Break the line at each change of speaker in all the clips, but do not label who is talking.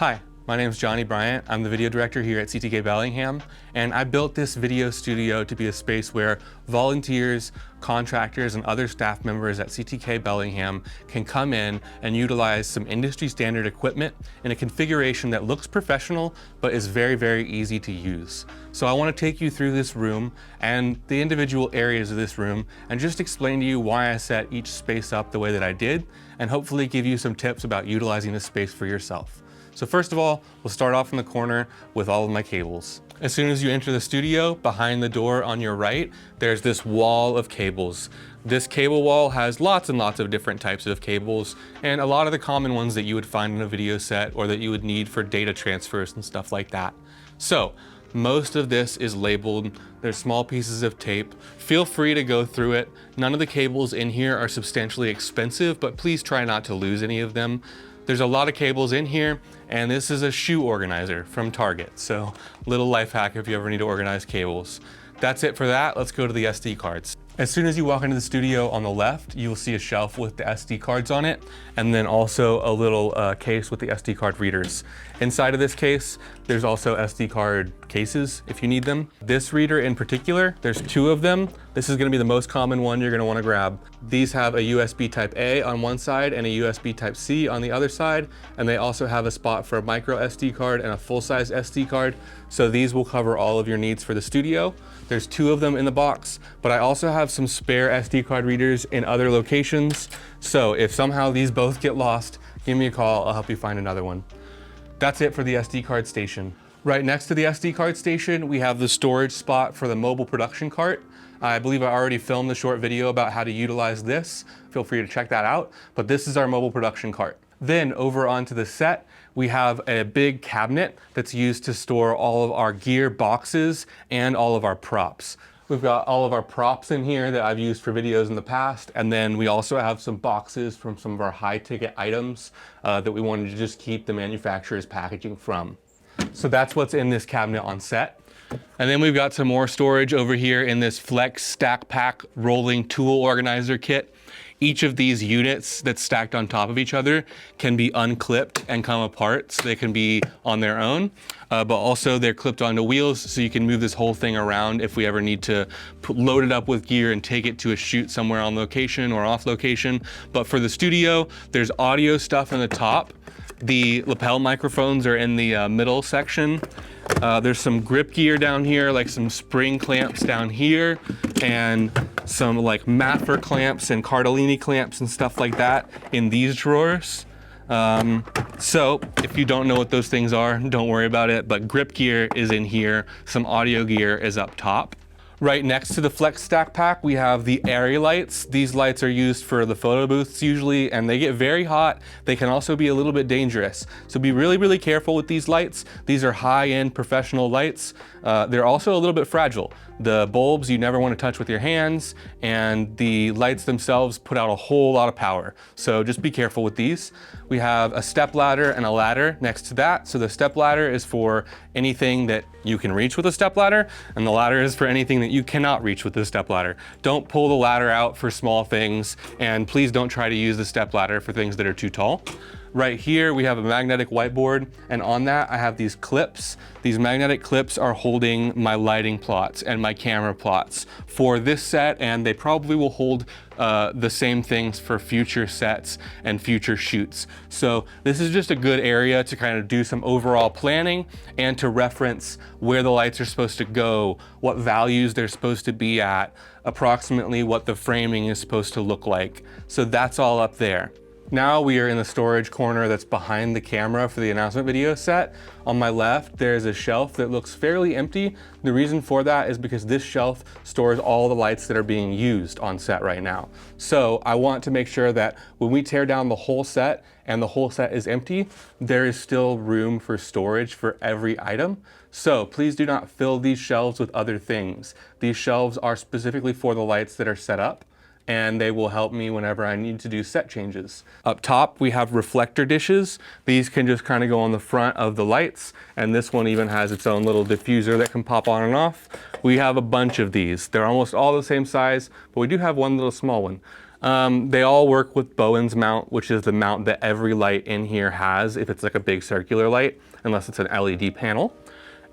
Hi, my name is Johnny Bryant. I'm the video director here at CTK Bellingham, and I built this video studio to be a space where volunteers, contractors, and other staff members at CTK Bellingham can come in and utilize some industry standard equipment in a configuration that looks professional, but is very, very easy to use. So I want to take you through this room and the individual areas of this room and just explain to you why I set each space up the way that I did, and hopefully give you some tips about utilizing this space for yourself. So first of all, we'll start off in the corner with all of my cables. As soon as you enter the studio, behind the door on your right, there's this wall of cables. This cable wall has lots and lots of different types of cables, and a lot of the common ones that you would find in a video set or that you would need for data transfers and stuff like that. So most of this is labeled. There's small pieces of tape. Feel free to go through it. None of the cables in here are substantially expensive, but please try not to lose any of them. There's a lot of cables in here, and this is a shoe organizer from Target. So little life hack if you ever need to organize cables. That's it for that. Let's go to the SD cards. As soon as you walk into the studio on the left, you will see a shelf with the SD cards on it, and then also a little case with the SD card readers. Inside of this case, there's also SD card cases if you need them. This reader in particular, there's two of them. This is gonna be the most common one you're gonna wanna grab. These have a USB type A on one side and a USB type C on the other side, and they also have a spot for a micro SD card and a full-size SD card. So these will cover all of your needs for the studio. There's two of them in the box, but I also have some spare SD card readers in other locations. So if somehow these both get lost, give me a call, I'll help you find another one. That's it for the SD card station. Right next to the SD card station, we have the storage spot for the mobile production cart. I believe I already filmed a short video about how to utilize this. Feel free to check that out, but this is our mobile production cart. Then over onto the set, we have a big cabinet that's used to store all of our gear boxes and all of our props. We've got all of our props in here that I've used for videos in the past, and then we also have some boxes from some of our high ticket items that we wanted to just keep the manufacturer's packaging from. So that's what's in this cabinet on set. And then we've got some more storage over here in this Flex Stack Pack Rolling Tool Organizer Kit. Each of these units that's stacked on top of each other can be unclipped and come apart, so they can be on their own, but also they're clipped onto wheels, so you can move this whole thing around if we ever need to load it up with gear and take it to a shoot somewhere on location or off location. But for the studio, there's audio stuff in the top. The lapel microphones are in the middle section. There's some grip gear down here, like some spring clamps down here, and some like Maffer clamps and Cardellini clamps and stuff like that in these drawers. So if you don't know what those things are, don't worry about it, but grip gear is in here. Some audio gear is up top. Right next to the Flex Stack Pack, we have the ARRI lights. These lights are used for the photo booths usually, and they get very hot. They can also be a little bit dangerous. So be really, really careful with these lights. These are high-end professional lights. They're also a little bit fragile. The bulbs you never want to touch with your hands, and the lights themselves put out a whole lot of power. So just be careful with these. We have a step ladder and a ladder next to that. So the step ladder is for anything that you can reach with a step ladder, and the ladder is for anything that you cannot reach with the step ladder. Don't pull the ladder out for small things, and please don't try to use the step ladder for things that are too tall. Right here, we have a magnetic whiteboard, and on that, I have these clips. These magnetic clips are holding my lighting plots and my camera plots for this set, and they probably will hold the same things for future sets and future shoots. So this is just a good area to kind of do some overall planning and to reference where the lights are supposed to go, what values they're supposed to be at, approximately what the framing is supposed to look like. So that's all up there. Now we are in the storage corner that's behind the camera for the announcement video set. On my left, there's a shelf that looks fairly empty. The reason for that is because this shelf stores all the lights that are being used on set right now. So I want to make sure that when we tear down the whole set and the whole set is empty, there is still room for storage for every item. So please do not fill these shelves with other things. These shelves are specifically for the lights that are set up, and they will help me whenever I need to do set changes. Up top, we have reflector dishes. These can just kind of go on the front of the lights, and this one even has its own little diffuser that can pop on and off. We have a bunch of these. They're almost all the same size, but we do have one little small one. They all work with Bowen's mount, which is the mount that every light in here has if it's like a big circular light, unless it's an LED panel.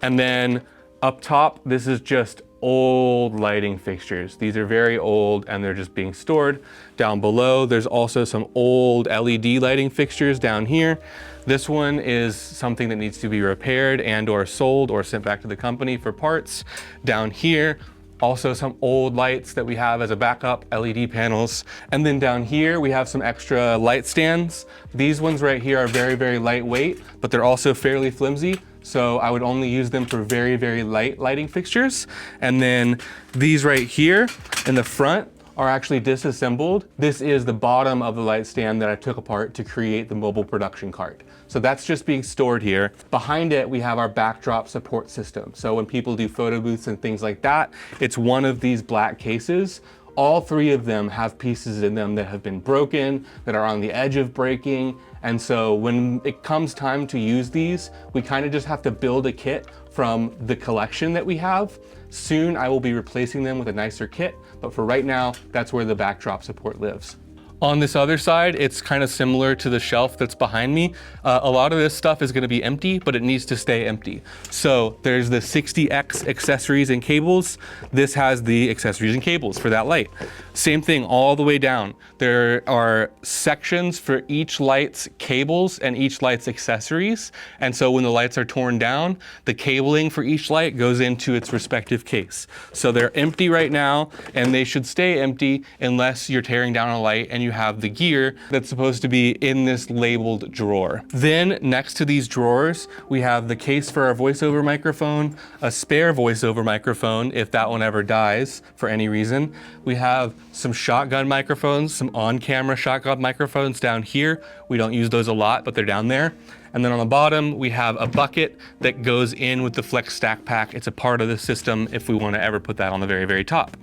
And then up top, this is just old lighting fixtures. These are very old and they're just being stored. Down below, there's also some old LED lighting fixtures down here. This one is something that needs to be repaired and or sold or sent back to the company for parts. Down here, also some old lights that we have as a backup, LED panels. And then down here, we have some extra light stands. These ones right here are very, very lightweight, but they're also fairly flimsy. So I would only use them for very, very light lighting fixtures. And then these right here in the front are actually disassembled. This is the bottom of the light stand that I took apart to create the mobile production cart. So that's just being stored here. Behind it, we have our backdrop support system. So when people do photo booths and things like that, it's one of these black cases. All three of them have pieces in them that have been broken, that are on the edge of breaking. And so when it comes time to use these, we kind of just have to build a kit from the collection that we have. Soon I will be replacing them with a nicer kit, but for right now, that's where the backdrop support lives. On this other side, it's kind of similar to the shelf that's behind me. A lot of this stuff is gonna be empty, but it needs to stay empty. So there's the 60X accessories and cables. This has the accessories and cables for that light. Same thing all the way down. There are sections for each light's cables and each light's accessories. And so when the lights are torn down, the cabling for each light goes into its respective case. So they're empty right now, and they should stay empty unless you're tearing down a light and you have the gear that's supposed to be in this labeled drawer. Then next to these drawers, we have the case for our voiceover microphone, a spare voiceover microphone if that one ever dies for any reason. We have some shotgun microphones, some on-camera shotgun microphones down here. We don't use those a lot, but they're down there. And then on the bottom, we have a bucket that goes in with the Flex Stack Pack. It's a part of the system if we want to ever put that on the very, very top.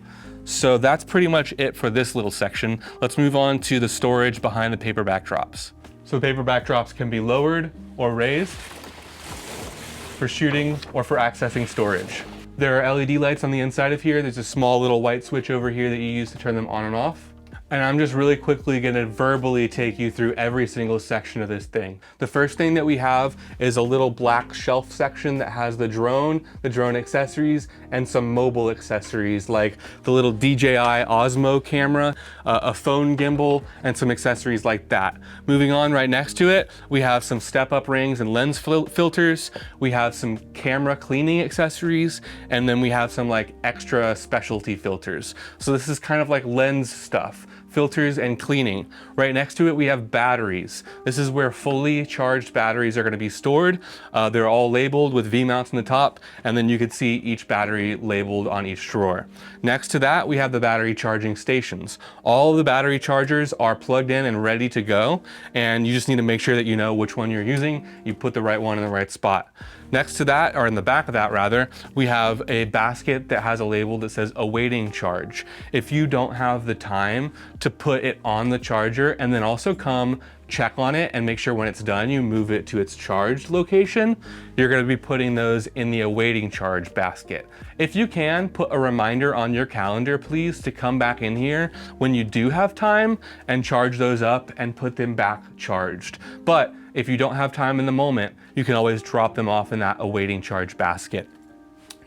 So that's pretty much it for this little section. Let's move on to the storage behind the paper backdrops. So paper backdrops can be lowered or raised for shooting or for accessing storage. There are LED lights on the inside of here. There's a small little white switch over here that you use to turn them on and off. And I'm just really quickly gonna verbally take you through every single section of this thing. The first thing that we have is a little black shelf section that has the drone accessories, and some mobile accessories like the little DJI Osmo camera, a phone gimbal, and some accessories like that. Moving on, right next to it, we have some step-up rings and lens filters. We have some camera cleaning accessories, and then we have some like extra specialty filters. So this is kind of like lens stuff. Filters and cleaning. Right next to it, we have batteries. This is where fully charged batteries are going to be stored. They're all labeled with V-mounts on the top, and then you can see each battery labeled on each drawer. Next to that, we have the battery charging stations. All of the battery chargers are plugged in and ready to go, and you just need to make sure that you know which one you're using. You put the right one in the right spot. Next to that, or in the back of that rather, we have a basket that has a label that says awaiting charge. If you don't have the time to put it on the charger and then also come check on it and make sure when it's done you move it to its charged location, you're going to be putting those in the awaiting charge basket. If you can, put a reminder on your calendar please to come back in here when you do have time and charge those up and put them back charged. But if you don't have time in the moment, you can always drop them off in that awaiting charge basket.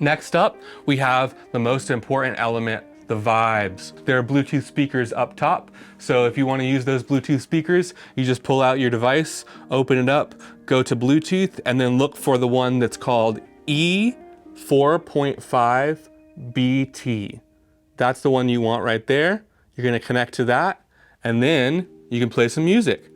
Next up, we have the most important element, the vibes. There are Bluetooth speakers up top. So if you want to use those Bluetooth speakers, you just pull out your device, open it up, go to Bluetooth, and then look for the one that's called E4.5 BT. That's the one you want right there. You're going to connect to that, and then you can play some music.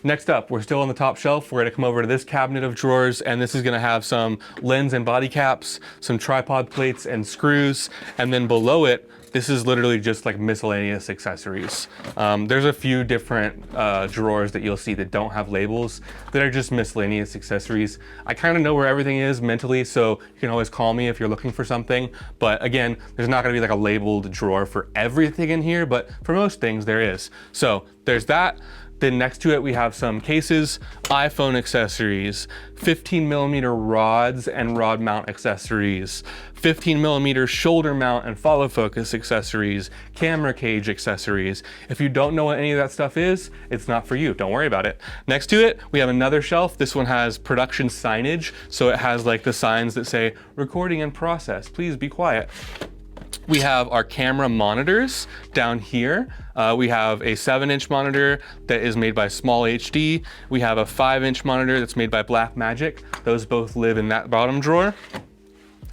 Next up, we're still on the top shelf. We're gonna come over to this cabinet of drawers, and this is gonna have some lens and body caps, some tripod plates and screws, and then below it, this is literally just like miscellaneous accessories. There's a few different drawers that you'll see that don't have labels that are just miscellaneous accessories. I kind of know where everything is mentally, so you can always call me if you're looking for something. But again, there's not gonna be like a labeled drawer for everything in here, but for most things there is. So there's that. Then next to it, we have some cases, iPhone accessories, 15mm rods and rod mount accessories, 15mm shoulder mount and follow focus accessories, camera cage accessories. If you don't know what any of that stuff is, it's not for you. Don't worry about it. Next to it, we have another shelf. This one has production signage. So it has like the signs that say, recording in process, please be quiet. We have our camera monitors down here. We have a 7-inch monitor that is made by Small HD. We have a 5-inch monitor that's made by Blackmagic. Those both live in that bottom drawer.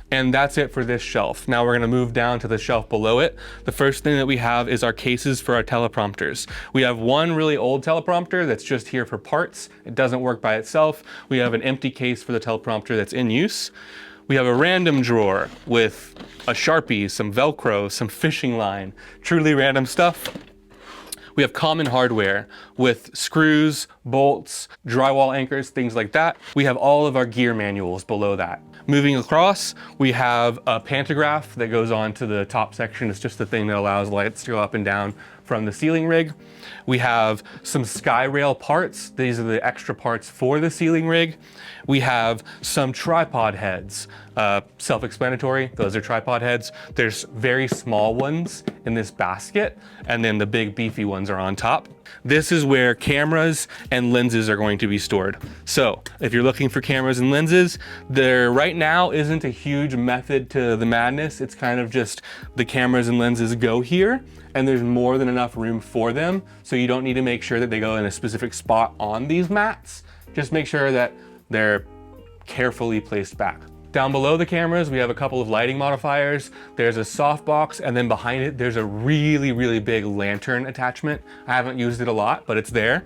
And that's it for this shelf. Now we're gonna move down to the shelf below it. The first thing that we have is our cases for our teleprompters. We have one really old teleprompter that's just here for parts. It doesn't work by itself. We have an empty case for the teleprompter that's in use. We have a random drawer with a Sharpie, some Velcro, some fishing line, truly random stuff. We have common hardware with screws, bolts, drywall anchors, things like that. We have all of our gear manuals below that. Moving across, we have a pantograph that goes on to the top section. It's just the thing that allows lights to go up and down from the ceiling rig. We have some sky rail parts. These are the extra parts for the ceiling rig. We have some tripod heads. Self-explanatory, those are tripod heads. There's very small ones in this basket, and then the big beefy ones are on top. This is where cameras and lenses are going to be stored. So if you're looking for cameras and lenses, there right now isn't a huge method to the madness. It's kind of just the cameras and lenses go here, and there's more than enough room for them. So you don't need to make sure that they go in a specific spot on these mats. Just make sure that they're carefully placed back. Down below the cameras, we have a couple of lighting modifiers. There's a softbox, and then behind it, there's a really, really big lantern attachment. I haven't used it a lot, but it's there.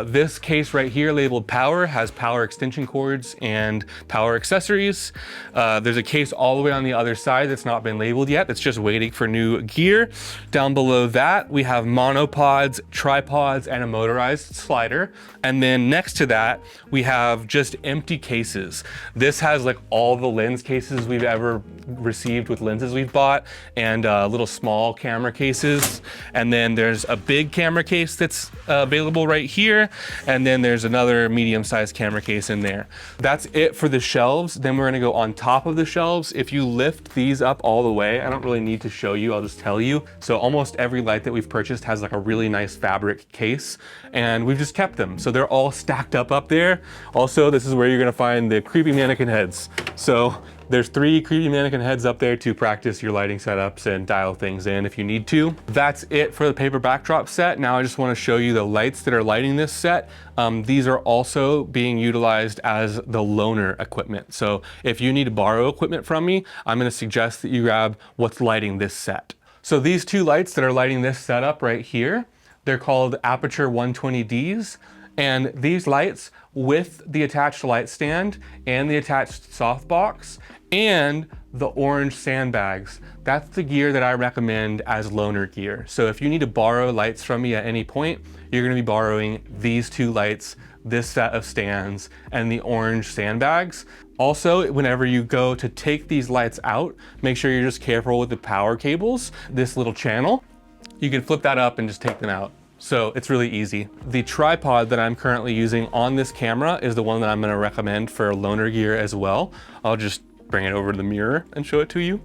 This case right here labeled power has power extension cords and power accessories. There's a case all the way on the other side that's not been labeled yet. It's just waiting for new gear. Down below that, we have monopods, tripods, and a motorized slider. And then next to that, we have just empty cases. This has like all the lens cases we've ever received with lenses we've bought, and little small camera cases. And then there's a big camera case that's available right here. And then there's another medium-sized camera case in there. That's it for the shelves. Then we're gonna go on top of the shelves. If you lift these up all the way, I don't really need to show you, I'll just tell you. So almost every light that we've purchased has like a really nice fabric case, and we've just kept them. So they're all stacked up there. Also, this is where you're gonna find the creepy mannequin heads. So there's 3 creepy mannequin heads up there to practice your lighting setups and dial things in if you need to. That's it for the paper backdrop set. Now I just want to show you the lights that are lighting this set. These are also being utilized as the loaner equipment. So if you need to borrow equipment from me, I'm going to suggest that you grab what's lighting this set. So these 2 lights that are lighting this setup right here, they're called Aperture 120Ds. And these lights with the attached light stand and the attached softbox and the orange sandbags, that's the gear that I recommend as loaner gear. So if you need to borrow lights from me at any point, you're gonna be borrowing these 2 lights, this set of stands, and the orange sandbags. Also, whenever you go to take these lights out, make sure you're just careful with the power cables. This little channel, you can flip that up and just take them out. So it's really easy. The tripod that I'm currently using on this camera is the one that I'm gonna recommend for loaner gear as well. I'll just bring it over to the mirror and show it to you.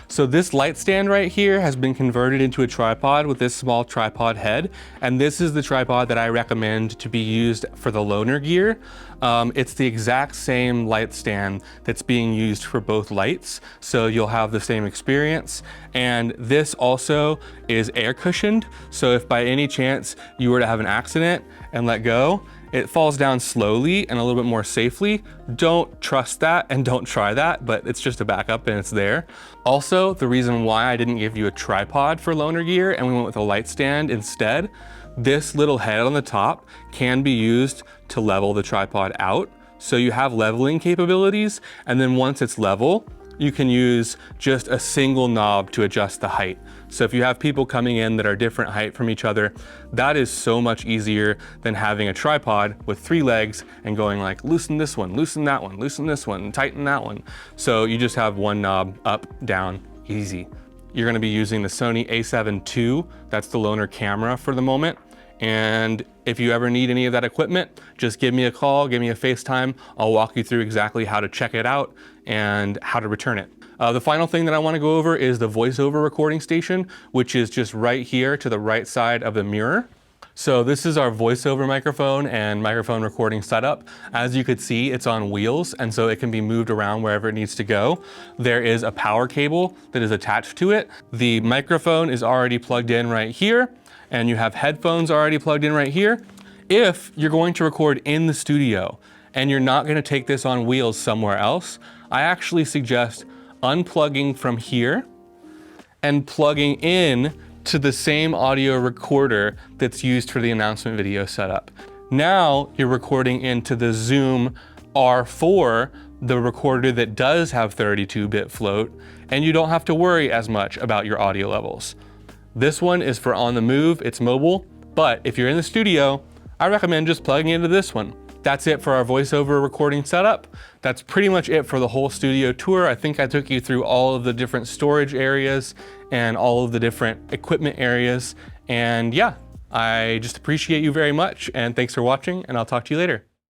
So this light stand right here has been converted into a tripod with this small tripod head. And this is the tripod that I recommend to be used for the loaner gear. It's the exact same light stand that's being used for both lights. So you'll have the same experience. And this also is air cushioned. So if by any chance you were to have an accident and let go, it falls down slowly and a little bit more safely. Don't trust that and don't try that, but it's just a backup and it's there. Also, the reason why I didn't give you a tripod for loaner gear and we went with a light stand instead, this little head on the top can be used to level the tripod out. So you have leveling capabilities, and then once it's level, you can use just a single knob to adjust the height. So if you have people coming in that are different height from each other, that is so much easier than having a tripod with 3 legs and going like, loosen this one, loosen that one, loosen this one, tighten that one. So you just have one knob, up, down, easy. You're gonna be using the Sony a7 II, that's the loaner camera for the moment. And if you ever need any of that equipment, just give me a call, give me a FaceTime. I'll walk you through exactly how to check it out and how to return it. The final thing that I want to go over is the voiceover recording station, which is just right here to the right side of the mirror. So this is our voiceover microphone and microphone recording setup. As you could see, it's on wheels, and so it can be moved around wherever it needs to go. There is a power cable that is attached to it. The microphone is already plugged in right here, and you have headphones already plugged in right here. If you're going to record in the studio and you're not going to take this on wheels somewhere else, I actually suggest unplugging from here and plugging in to the same audio recorder that's used for the announcement video setup. Now you're recording into the Zoom R4, the recorder that does have 32-bit float, and you don't have to worry as much about your audio levels. This one is for on the move, it's mobile, but if you're in the studio, I recommend just plugging into this one. That's it for our voiceover recording setup. That's pretty much it for the whole studio tour. I think I took you through all of the different storage areas and all of the different equipment areas. And yeah, I just appreciate you very much, and thanks for watching, and I'll talk to you later.